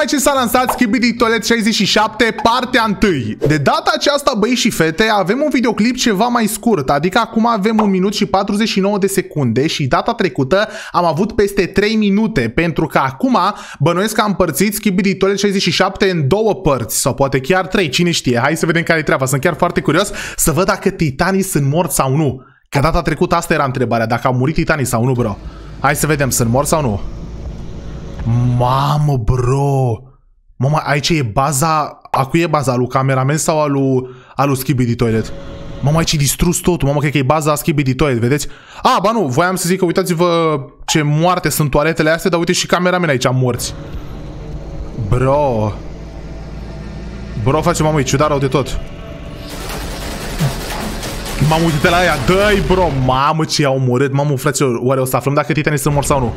Tocmai ce s-a lansat Skibidi Toilet 67, partea 1. De data aceasta, băieți și fete, avem un videoclip ceva mai scurt, adică acum avem 1 minut și 49 de secunde și data trecută am avut peste 3 minute, pentru că acum bănuiesc că am împărțit Skibidi Toilet 67 în 2 părți, sau poate chiar 3, cine știe. Hai să vedem care e treaba, sunt chiar foarte curios să văd dacă titanii sunt morți sau nu. Că data trecută asta era întrebarea, dacă au murit titanii sau nu, bro. Hai să vedem, sunt morți sau nu? Mamă, bro! Mamă, aici e baza... A cui e baza? A lui cameraman sau a lui Skibidi Toilet? Mamă, aici e distrus totul. Mamă, cred că e baza Skibidi Toilet, vedeți? A, ba nu, voiam să zic că uitați-vă ce moarte sunt toaletele astea, dar uite și cameraman aici morți. Bro... Bro, face, mamă, e ciudat rău de tot. Mamă, uite-te la aia, dă-i, bro! Mamă, ce i-au omorât. Mamă, fraților, oare o să aflăm dacă titanii sunt morți sau nu?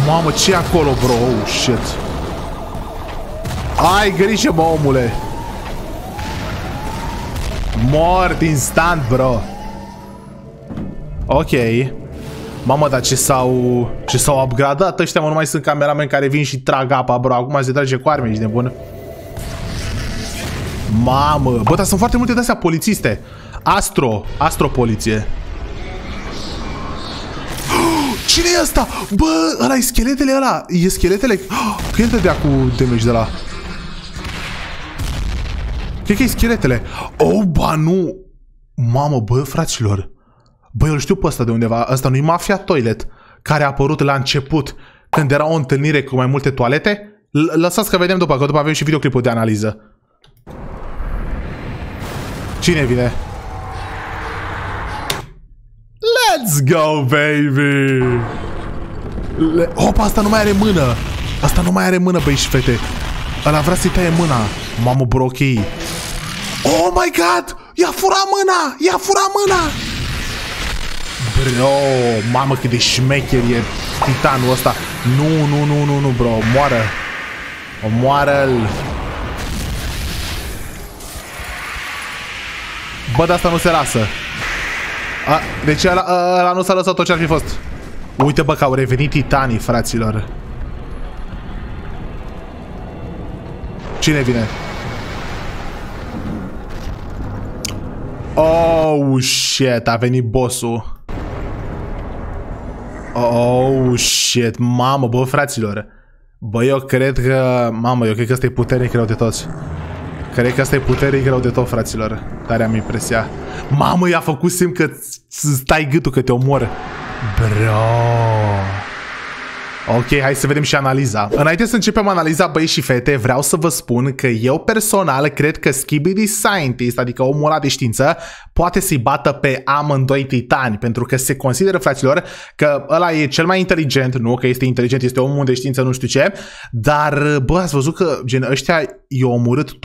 Mamă, ce e acolo, bro? Oh, shit. Ai grijă, bă, omule. Mort instant, bro. Ok. Mamă, dar ce s-au upgradat ăștia, mă, nu mai sunt camerameni care vin și trag apa, bro. Acum se trage cu arme, ești nebun. Mamă, bă, dar sunt foarte multe de-astea polițiste. Astro-poliție. Cine e ăsta? Bă, ăla e scheletele ăla. E scheletele... Că el dădea cu damage de la... Cred că e scheletele. Oh, ba nu. Mamă, bă, fraților. Bă, eu îl știu pe ăsta de undeva. Ăsta nu-i Mafia Toilet, care a apărut la început, când era o întâlnire cu mai multe toalete? Lăsați că vedem după, că după avem și videoclipul de analiză. Cine vine? Let's go, baby! Opa, asta nu mai are mână! Asta nu mai are mână, băi și fete! Ăla vrea să-i taie mâna! Mamă, bro, ok! Oh my god! I-a furat mâna! I-a furat mâna! Bro, mamă, cât de șmecher e titanul ăsta! Nu, bro, moară! Omoară-l! Bă, de asta nu se lasă. Deci ăla nu s-a lăsat tot ce ar fi fost. Uite, bă, că au revenit titanii, fraților. Cine vine? Oh, shit, a venit bossul. Oh, shit, mamă, bă, fraților. Bă, eu cred că... Mamă, eu cred că ăsta e puternic rău de toți. Cred că ăsta e puternic rău de tot, fraților. Tare am impresia. Mamă, i-a făcut semn că stai gâtul, că te omor. Bro. Ok, hai să vedem și analiza. Înainte să începem analiza, băieți și fete, vreau să vă spun că eu personal cred că Skibidi Scientist, adică omul ăla de știință, poate să-i bată pe amândoi titani, pentru că se consideră, fraților, că ăla e cel mai inteligent, nu că este inteligent, este omul de știință, nu știu ce, dar, bă, ați văzut că, gen, ăștia i-au omorât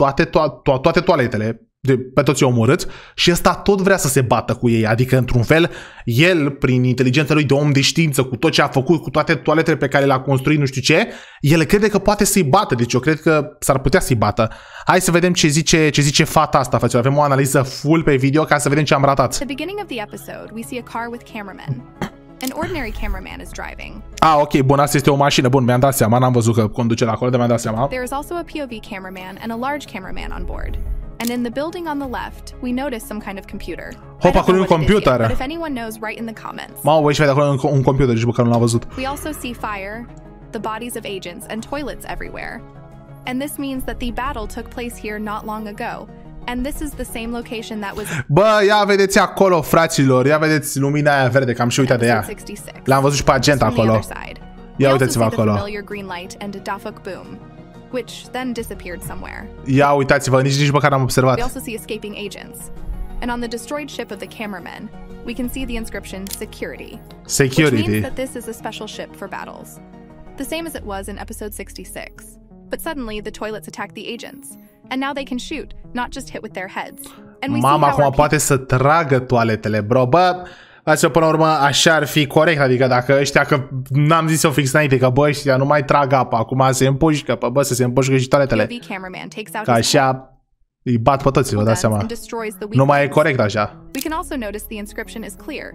toate toaletele, pe toți i-au omorât și ăsta tot vrea să se bată cu ei, adică într-un fel el, prin inteligența lui de om de știință, cu tot ce a făcut, cu toate toaletele pe care le-a construit, nu știu ce, el crede că poate să-i bată, deci eu cred că s-ar putea să-i bată. Hai să vedem ce zice fata asta, face. Avem o analiză full pe video ca să vedem ce am ratat. At the beginning of the episode, we see a car with cameramen. An ordinary cameraman is driving. Ah, ok, bun, asta este o mașină, bun, mi-am dat seama, n-am văzut că conduce la acolo, dar mi-am dat seama. There is also a POV cameraman and a large cameraman on board. And in the building on the left, we notice some kind of computer. Hop, acolo un computer. But if anyone knows, write in the comments. Mamă, băi, și vede acolo un computer, nici măcar nu l-am văzut. We also see fire, the bodies of agents, and toilets everywhere. And this means that the battle took place here not long ago. And this is the same location that was... Bă, ia vedeți acolo, fraților, ia vedeți lumina aia verde, că am și uitat de ea. L-am văzut și pe agent acolo. Ia uitați-vă acolo. Which then disappeared somewhere. Ia uitați-vă, nici măcar n-am observat. We also see escaping agents. And on the destroyed ship of the cameramen, we can see the inscription security. Security. Which means that this is a special ship for battles. The same as it was in episode 66. But suddenly the toilets attack the agents. And now they can shoot, not just hit with their heads. And we Mama acum poate să tragă toaletele, bro. Bă, asta până la urmă așa ar fi corect, adică dacă ăștia, că n-am zis-o fix înainte, că bă, ăștia nu mai trag apa, acum se împușcă, bă, să se împușcă și toaletele. Că așa îi bat pe toți, vă dați seama. Nu mai e corect așa. We can also notice the inscription is clear,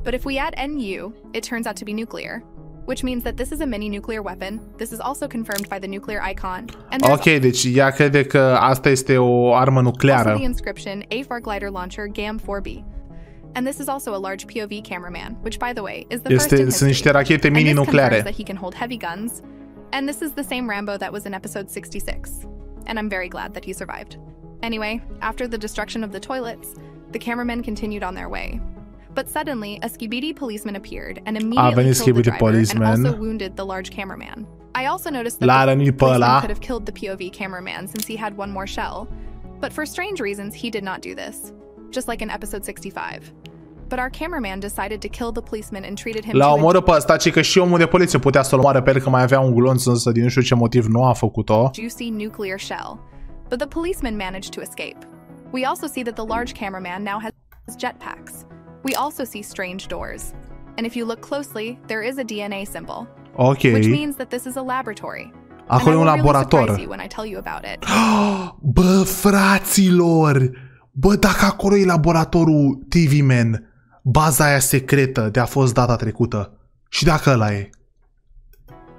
but if we add NU, it turns out to be nuclear. which means that this is a mini nuclear weapon. This is also confirmed by the nuclear icon. And Ok, deci ea crede că asta este o armă nucleară. Also the inscription A Far Glider Launcher GAM 4B. And this is also a large POV cameraman, which by the way is the first in history. Sunt niște rachete mini nucleare. That he can hold heavy guns. And this is the same Rambo that was in episode 66. And I'm very glad that he survived. Anyway, after the destruction of the toilets, the cameramen continued on their way. But suddenly, a Skibidi policeman appeared and immediately killed the driver and also wounded the large cameraman. I also noticed that the policeman could have killed the POV cameraman since he had one more shell. But for strange reasons, he did not do this, just like in episode 65. But our cameraman decided to kill the policeman and treated him L-a omorât pe ăsta, ci că și omul de poliție putea să-l omoare pe el, că mai avea un glonț, însă din nu știu ce motiv nu a făcut-o. Juicy nuclear shell. But the policeman managed to escape. We also see that the large cameraman now has jetpacks. We also see strange doors. And if you look closely, there is a DNA symbol. Okay. Which means that this is a laboratory. Acolo e un laborator. Really when I tell you about it. Bă, fraților! Bă, dacă acolo e laboratorul TV Man, baza aia secretă de a fost data trecută. Și dacă ăla e.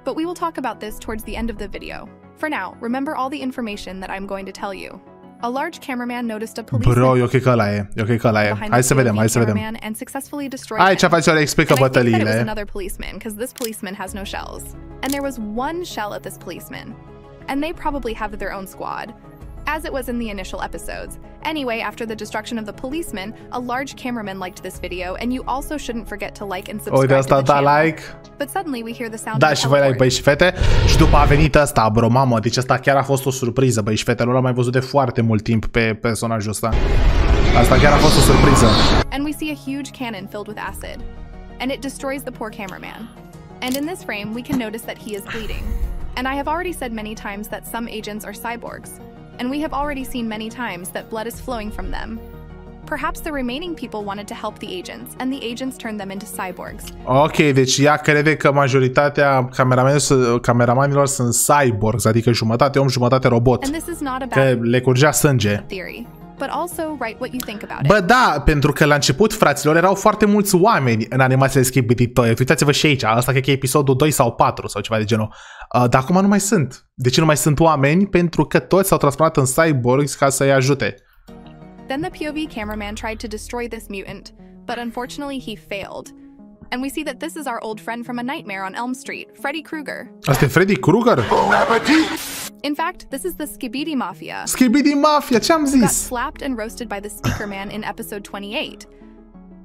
But we will talk about this towards the end of the video. For now, remember all the information that I'm going to tell you. A large cameraman noticed a policeman. Bro, eu cred că ăla e. Eu cred că ăla e. Hai să vedem, hai să vedem. Aici face o explică bătăliile. Another policeman, because this policeman has no shells. And there was one shell at this policeman. And they probably have their own squad, as it was in the initial episodes. Anyway, after the destruction of the policeman, a large cameraman liked this video, and you also shouldn't forget to like and subscribe to the channel. Like. But suddenly we hear the sound da, of și voi like, băi și fete. Și după a venit ăsta, bro, mamă, deci asta chiar a fost o surpriză, băi și fete. Nu l-am mai văzut de foarte mult timp pe personajul ăsta. Asta chiar a fost o surpriză. And we see a huge cannon filled with acid, and it destroys the poor cameraman. And in this frame, we can notice that he is bleeding. And I have already said many times that some agents are cyborgs. And we have already seen many times that blood is flowing from them. Perhaps the remaining people wanted to help the agents, and the agents turned them into cyborgs. Ok, deci ea crede că majoritatea cameramanilor sunt cyborgs, adică jumătate om, jumătate robot. And this is not about că le curgea sânge. Theory, but also write what you think about it. Bă, da, pentru că la început, fraților, erau foarte mulți oameni în animațiile Skibidi. Uitați-vă și aici, asta cred că e episodul 2 sau 4 sau ceva de genul. Dar acum nu mai sunt. De ce nu mai sunt oameni? Pentru că toți s-au transformat în cyborgs ca să-i ajute. Then the POV cameraman tried to destroy this mutant, but unfortunately he failed. And we see that this is our old friend from A Nightmare on Elm Street, Freddy Krueger. Asta e Freddy Krueger? In fact, this is the Skibidi Mafia. Skibidi Mafia, ce-am zis? Got slapped and roasted by the Speaker Man in episode 28.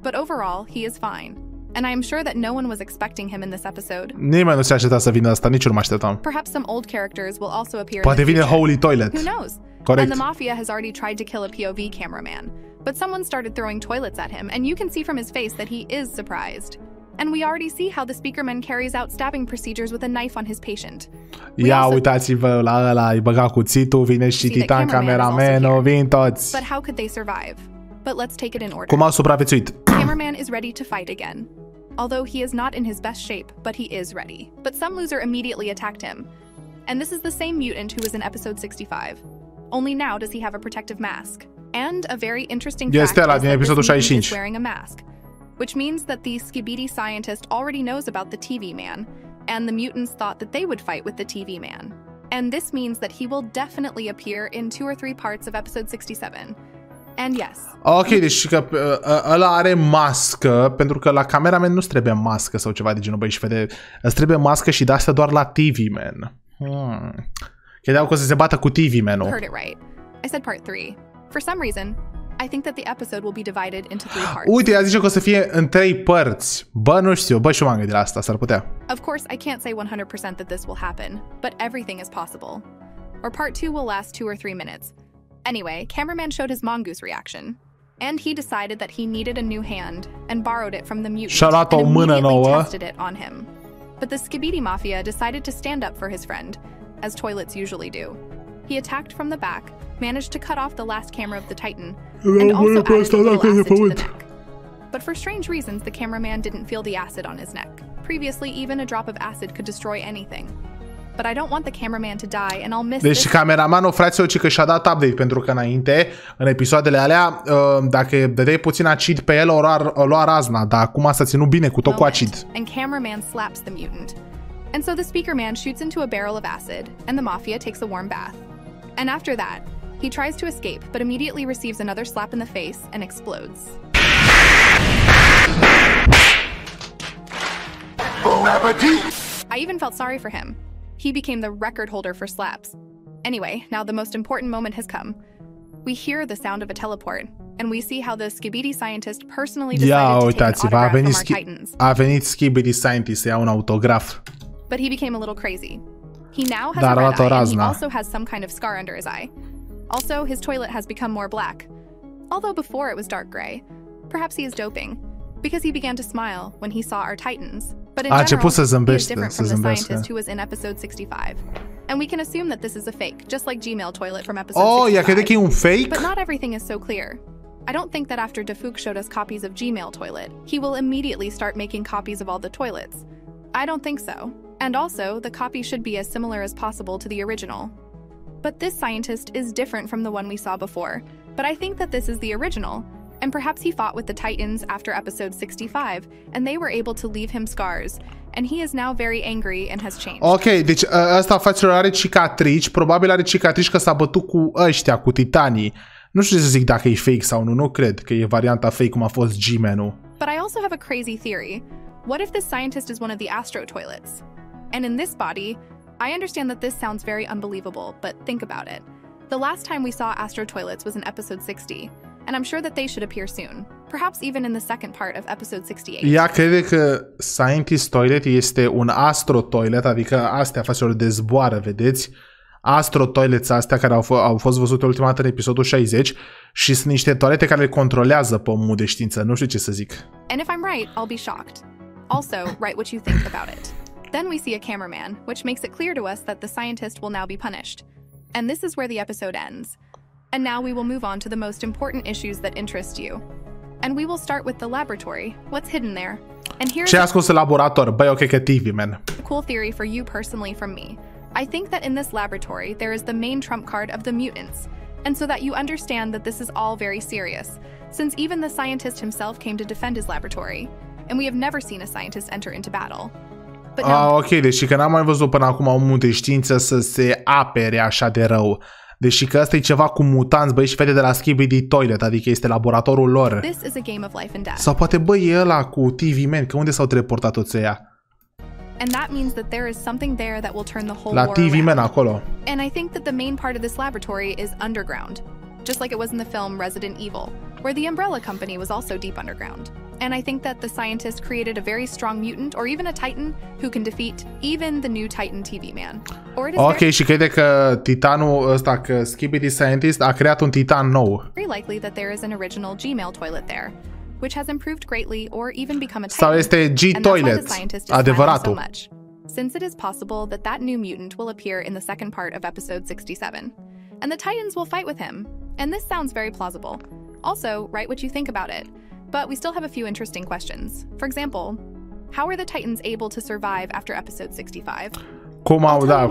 But overall, he is fine. And I am sure that no one was expecting him in this episode. Nimeni nu se aștepta să vină asta, nici nu mă așteptam. Perhaps some old characters will also appear Poate in the vine future. Holy Toilet. Who knows? Corect. And the Mafia has already tried to kill a POV cameraman. But someone started throwing toilets at him, and you can see from his face that he is surprised. And we already see how the Speakerman carries out stabbing procedures with a knife on his patient. Ia uitați-vă la ăla, îi băga cuțitul, vine și Titan cameramenul, vin toți. But how could they survive? But let's take it in order. Cum au supraviețuit? Cameraman is ready to fight again. Although he is not in his best shape, but he is ready. But some loser immediately attacked him. And this is the same mutant who was in episode 65. Only now does he have a protective mask. And a very interesting fact is that this mutant is wearing a mask. Which means that the Skibidi scientist already knows about the TV man, and the mutants thought that they would fight with the TV man. And this means that he will definitely appear in 2 or 3 parts of episode 67. And yes. Ok, deci că ăla are mască, pentru că la cameraman nu trebuie mască sau ceva de genul, băi, și vede, îți trebuie mască și de-astea doar la TV Man. Credeau că o să se bată cu TV Man-ul. Heard it right. I said part 3. For some reason, I think that the episode will be divided into 3 parts. Uite, ea zice că o să fie în 3 părți. Bă, nu știu, bă, și m-am gândit la asta, s-ar putea. Of course, I can't say 100% that this will happen, but everything is possible. Or part 2 will last 2 or 3 minutes. Anyway, cameraman showed his mongoose reaction, and he decided that he needed a new hand and borrowed it from the mutant and immediately tested it on him. But the Skibidi Mafia decided to stand up for his friend, as toilets usually do. He attacked from the back, managed to cut off the last camera of the Titan, and also added a little acid to the neck. But for strange reasons, the cameraman didn't feel the acid on his neck. Previously, even a drop of acid could destroy anything. but I don't want the cameraman to die and I'll miss Deci this. cameramanul, fraților, ci că și-a dat update, pentru că înainte, în episoadele alea, dacă dădeai puțin acid pe el, o lua razna, dar acum s-a ținut bine cu tot cu acid. And cameraman slaps the mutant. And so the speaker man shoots into a barrel of acid, and the mafia takes a warm bath. And after that, he tries to escape, but immediately receives another slap in the face and explodes. I even felt sorry for him. He became the record holder for slaps. Anyway, now the most important moment has come. We hear the sound of a teleport, and we see how the Skibidi scientist personally decided to take an autograph from our Titans. A venit Skibidi scientist să ia un autograf. But he became a little crazy. He now has a red eye, and he also has some kind of scar under his eye. Also, his toilet has become more black. Although before it was dark gray. Perhaps he is doping, because he began to smile when he saw our Titans. But in general, he is different from the scientist who was in episode 65. And we can assume that this is a fake, just like Gmail toilet from episode 65. Oh, ea crede că e un fake? But not everything is so clear. I don't think that after Defuk showed us copies of Gmail toilet, he will immediately start making copies of all the toilets. I don't think so. And also, the copy should be as similar as possible to the original. But this scientist is different from the one we saw before. But I think that this is the original. And perhaps he fought with the Titans after episode 65, and they were able to leave him scars. And he is now very angry and has changed. Ok, deci ăsta faților are cicatrici, probabil are cicatrici că s-a bătut cu ăștia, cu titanii. Nu știu ce să zic dacă e fake sau nu, nu cred că e varianta fake cum a fost G-Man-ul. But I also have a crazy theory. What if this scientist is one of the astro toilets? And in this body, I understand that this sounds very unbelievable, but think about it. The last time we saw astro toilets was in episode 60, and I'm sure that they should appear soon. Perhaps even in the second part of episode 68. Ea crede că Scientist Toilet este un astro toilet, adică astea faților de zboară, vedeți? Astro toilets astea care au fost văzute ultima dată în episodul 60 și sunt niște toalete care le controlează pe omul de știință, nu știu ce să zic. And if I'm right, I'll be shocked. Also, write what you think about it. Then we see a cameraman, which makes it clear to us that the scientist will now be punished. And this is where the episode ends. And now we will move on to the most important issues that interest you. And we will start with the laboratory. What's hidden there? And here's Ce ascuns în laborator? Băi, ok, că TV, man. A cool theory for you personally from me. I think that in this laboratory, there is the main trump card of the mutants. And so that you understand that this is all very serious, since even the scientist himself came to defend his laboratory. And we have never seen a scientist enter into battle. But no, ok, deci că n-am mai văzut până acum omul de știință să se apere așa de rău. Deși că ăsta e ceva cu mutanți, băi, și fete de la Skibidi Toilet, adică este laboratorul lor. This is a game of life and death. Sau poate, băi, e ăla cu TV Man, că unde s-au teleportat toți ăia? And that means that there is something there that will turn the whole La war TV Man around. acolo. And I think that the main part of this laboratory is underground, just like it was in the film Resident Evil, where the Umbrella Company was also deep underground. And I think that the scientist created a very strong mutant or even a Titan who can defeat even the new Titan TV man. Or it is Ok, și crede că titanul ăsta, că Skibidi Scientist a creat un titan nou. very likely that there is an original Gmail toilet there, which has improved greatly or even become a Titan. Sau este G-Toilet, adevăratul. Since it is possible that that new mutant will appear in the second part of episode 67, and the Titans will fight with him. And this sounds very plausible. Also, write what you think about it. But we still have a few interesting questions. For example, how are the Titans able to survive after episode 65?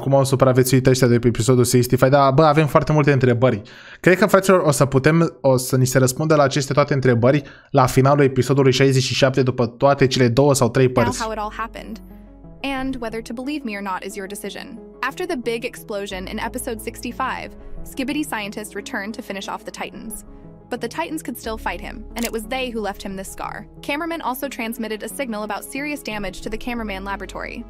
Cum au supraviețuit ăștia de pe episodul 65? Da, bă, avem foarte multe întrebări. Cred că, fraților, o să ni se răspundă la aceste toate întrebări la finalul episodului 67 după toate cele 2 sau 3 părți. Now how it all happened. And whether to believe me or not is your decision. After the big explosion in episode 65, Skibidi scientists returned to finish off the Titans. But the Titans could still fight him, and it was they who left him this scar. Cameraman also transmitted a signal about serious damage to the cameraman laboratory.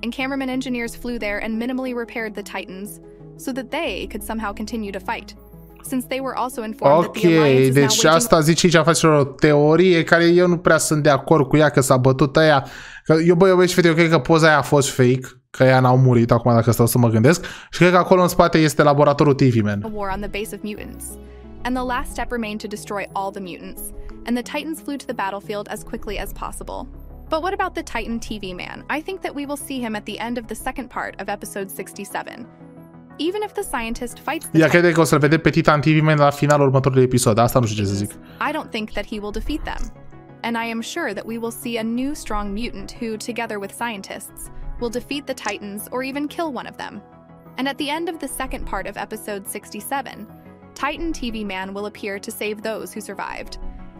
And cameraman engineers flew there and minimally repaired the Titans so that they could somehow continue to fight. Since they were also informed that the alliance is now deci asta zice aici, faceți o teorie care eu nu prea sunt de acord cu ea, că s-a bătut aia. Că eu, băi, și fete, eu cred că poza aia a fost fake, că ea n-au murit acum dacă stau să mă gândesc. Și cred că acolo în spate este laboratorul TV Man. a war on the base of mutants. And the last step remained to destroy all the mutants, and the Titans flew to the battlefield as quickly as possible. But what about the Titan TV man? I think that we will see him at the end of the second part of episode 67. Even if the scientist fights the Ea crede că o să-l vedem pe Titan TV Man la finalul următorului episod. Asta nu știu ce să zic. I don't think that he will defeat them. And I am sure that we will see a new strong mutant who, together with scientists, will defeat the Titans or even kill one of them. And at the end of the second part of episode 67, Titan TV Man will appear to save those who survived,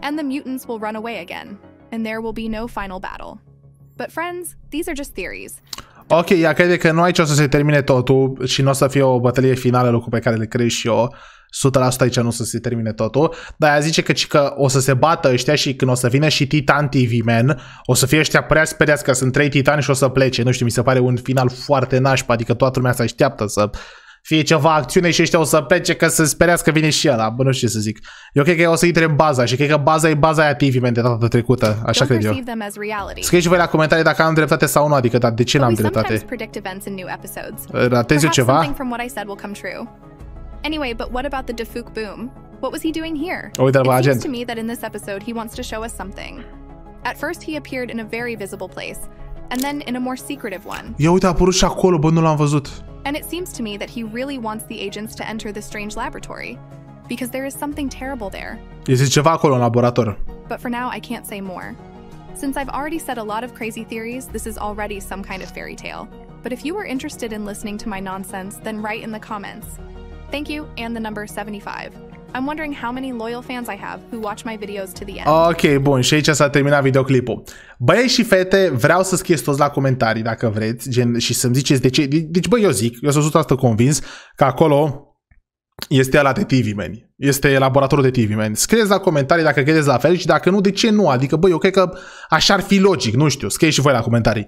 and the mutants will run away again, and there will be no final battle. But friends, these are just theories. Ok, ea crede că nu aici o să se termine totul și nu o să fie o bătălie finală, lucru pe care le cred și eu. 100% aici nu o să se termine totul. Dar ea zice că o să se bată ăștia și când o să vină și Titan TV Man, o să fie ăștia prea speriați că sunt 3 titani și o să plece. Nu știu, mi se pare un final foarte nașpa, adică toată lumea se așteaptă să fie ceva acțiune și ăștia o să plece că să speriați că vine și ăla. Bă, nu știu ce să zic. Eu cred că o să intre în baza și cred că baza e baza aia TV Man de data trecută. Așa cred eu. Scrieți și voi la comentarii dacă am dreptate sau nu, adică dar de ce n-am dreptate? Ratez eu ceva? Anyway, but what about the Defuk boom? What was he doing here? It seems to me that in this episode he wants to show us something. At first he appeared in a very visible place, and then in a more secretive one. Ia uite, a apărut și acolo, bă, nu l-am văzut. And it seems to me that he really wants the agents to enter the strange laboratory, because there is something terrible there. Este ceva acolo în laborator. But for now I can't say more. Since I've already said a lot of crazy theories, this is already some kind of fairy tale. But if you were interested in listening to my nonsense, then write in the comments. Thank you, and the number 75. I'm wondering how many loyal fans I have who watch my videos to the end. Ok, bun, și aici s-a terminat videoclipul. Băieți și fete, vreau să scrieți toți la comentarii dacă vreți, gen, și să-mi ziceți de ce. Deci, bă, eu zic, eu sunt 100% convins că acolo este ăla de TV Man. Este laboratorul de TV Man. Scrieți la comentarii dacă credeți la fel și dacă nu, de ce nu? Adică, bă, eu cred că așa ar fi logic, nu știu. Scrieți și voi la comentarii.